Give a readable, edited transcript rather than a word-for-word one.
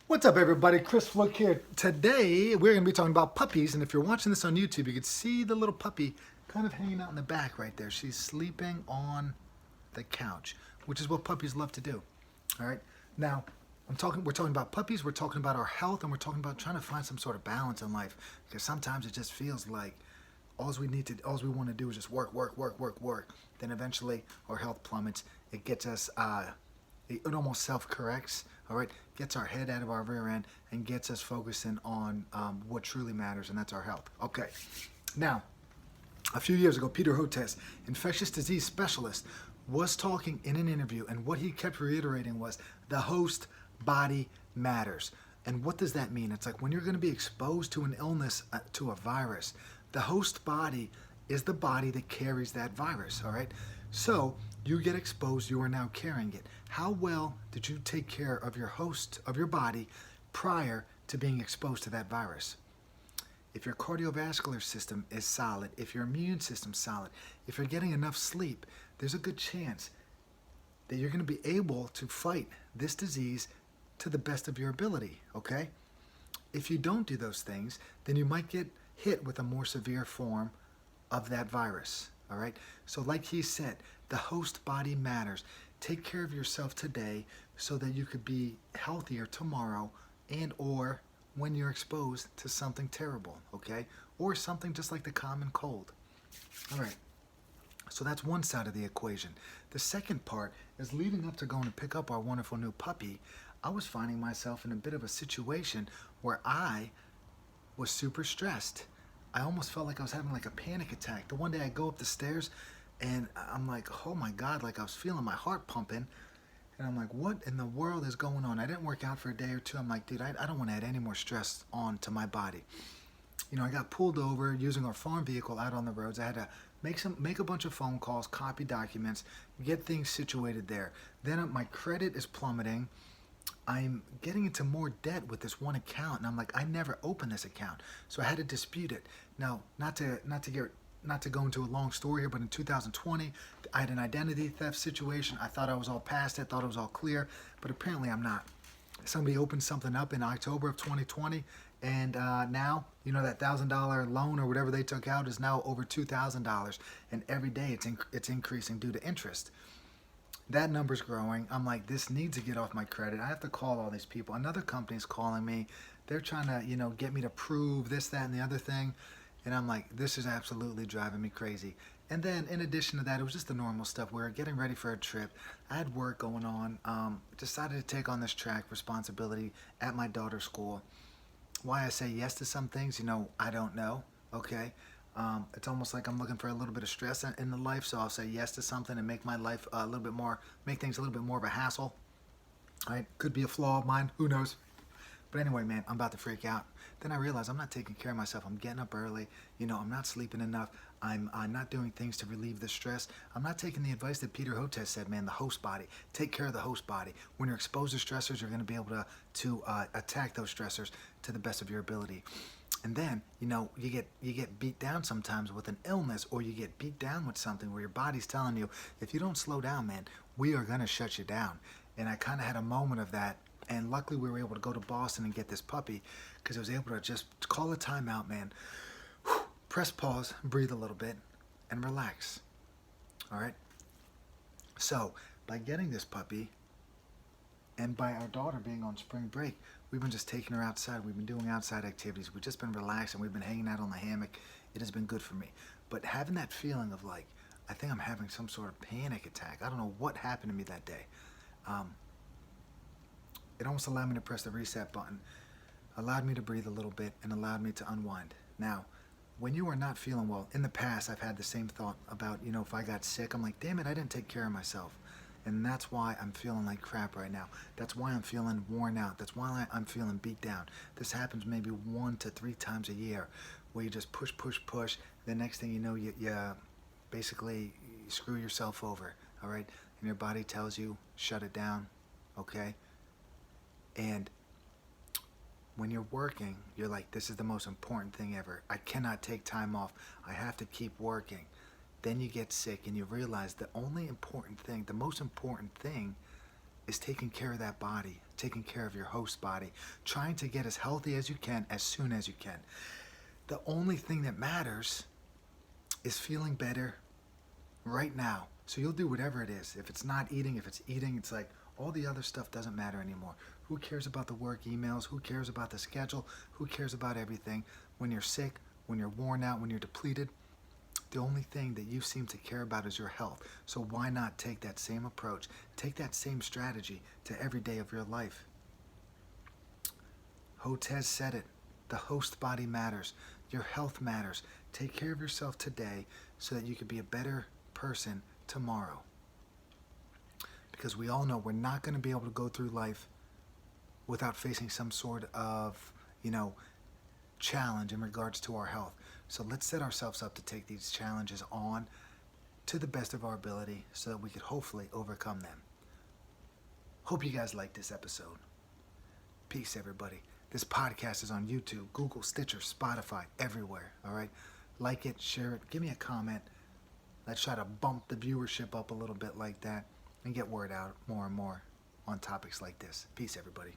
What's up, everybody? Chris Fluke here. Today, we're going to be talking about puppies, and if you're watching this on YouTube, you can see the little puppy kind of hanging out in the back right there. She's sleeping on the couch, which is what puppies love to do. All right. Now, we're talking about puppies, we're talking about our health, and we're talking about trying to find some sort of balance in life, because sometimes it just feels like all we want to do is just work. Then eventually our health plummets. It gets us it almost self-corrects, all right, gets our head out of our rear end and gets us focusing on what truly matters, and that's our health. Okay, now, a few years ago, Peter Hotez, infectious disease specialist, was talking in an interview, and what he kept reiterating was the host body matters. And what does that mean? It's like when you're going to be exposed to an illness, to a virus, the host body is the body that carries that virus, all right? So you get exposed, you are now carrying it. How well did you take care of your host, of your body, prior to being exposed to that virus? If your cardiovascular system is solid, if your immune system's solid, if you're getting enough sleep, there's a good chance that you're going to be able to fight this disease to the best of your ability, okay? If you don't do those things, then you might get hit with a more severe form of that virus, all right? So like he said, the host body matters. Take care of yourself today so that you could be healthier tomorrow and or when you're exposed to something terrible, okay? Or something just like the common cold. All right, so that's one side of the equation. The second part is leading up to going to pick up our wonderful new puppy. I was finding myself in a bit of a situation where I was super stressed. I almost felt like I was having like a panic attack. The one day I go up the stairs and I'm like, oh my God, like I was feeling my heart pumping. And I'm like, what in the world is going on? I didn't work out for a day or two. I'm like, dude, I don't want to add any more stress on to my body. You know, I got pulled over using our farm vehicle out on the roads. I had to make a bunch of phone calls, copy documents, get things situated there. Then my credit is plummeting. I'm getting into more debt with this one account, and I'm like, I never opened this account, so I had to dispute it. Now, not to go into a long story here, but in 2020, I had an identity theft situation. I thought I was all past it, thought it was all clear, but apparently I'm not. Somebody opened something up in October of 2020, and now, you know, that $1,000 loan or whatever they took out is now over $2,000, and every day it's increasing due to interest. That number's growing. I'm like, this needs to get off my credit. I have to call all these people. Another company's calling me. They're trying to, you know, get me to prove this, that, and the other thing. And I'm like, this is absolutely driving me crazy. And then in addition to that, it was just the normal stuff. We were getting ready for a trip. I had work going on. Decided to take on this track responsibility at my daughter's school. Why I say yes to some things, you know, I don't know. Okay. It's almost like I'm looking for a little bit of stress in the life, so I'll say yes to something and make my life a little bit more, make things a little bit more of a hassle. All right, could be a flaw of mine, who knows? But anyway, man, I'm about to freak out. Then I realize I'm not taking care of myself. I'm getting up early. You know, I'm not sleeping enough. I'm not doing things to relieve the stress. I'm not taking the advice that Peter Hotez said, man, the host body. Take care of the host body. When you're exposed to stressors, you're going to be able to attack those stressors to the best of your ability. And then, you know, you get beat down sometimes with an illness, or you get beat down with something where your body's telling you, if you don't slow down, man, we are going to shut you down. And I kind of had a moment of that. And luckily we were able to go to Boston and get this puppy, because I was able to just call a timeout, man. Press pause, breathe a little bit, and relax. All right? So, by getting this puppy, and by our daughter being on spring break, we've been just taking her outside. We've been doing outside activities. We've just been relaxing. We've been hanging out on the hammock. It has been good for me. But having that feeling of like, I think I'm having some sort of panic attack. I don't know what happened to me that day. It almost allowed me to press the reset button, allowed me to breathe a little bit, and allowed me to unwind. Now, when you are not feeling well, in the past I've had the same thought about, you know, if I got sick, I'm like, damn it, I didn't take care of myself. And that's why I'm feeling like crap right now. That's why I'm feeling worn out. That's why I'm feeling beat down. This happens maybe 1 to 3 times a year, where you just push. The next thing you know, you basically screw yourself over, all right? And your body tells you, shut it down, okay? And when you're working, you're like, this is the most important thing ever. I cannot take time off. I have to keep working. Then you get sick and you realize the only important thing, the most important thing, is taking care of that body. taking care of your host body, trying to get as healthy as you can as soon as you can. The only thing that matters is feeling better right now. So you'll do whatever it is. If it's not eating, if it's eating, it's like all the other stuff doesn't matter anymore. Who cares about the work emails? Who cares about the schedule? Who cares about everything? When you're sick, when you're worn out, when you're depleted, the only thing that you seem to care about is your health. So why not take that same approach, take that same strategy to every day of your life? Hotez said it. The host body matters. Your health matters. Take care of yourself today so that you can be a better person tomorrow. Because we all know we're not going to be able to go through life without facing some sort of, challenge in regards to our health. So let's set ourselves up to take these challenges on to the best of our ability so that we could hopefully overcome them. Hope you guys liked this episode. Peace, everybody. This podcast is on YouTube, Google, Stitcher, Spotify, everywhere, all right? Like it, share it, give me a comment. Let's try to bump the viewership up a little bit like that and get word out more and more on topics like this. Peace, everybody.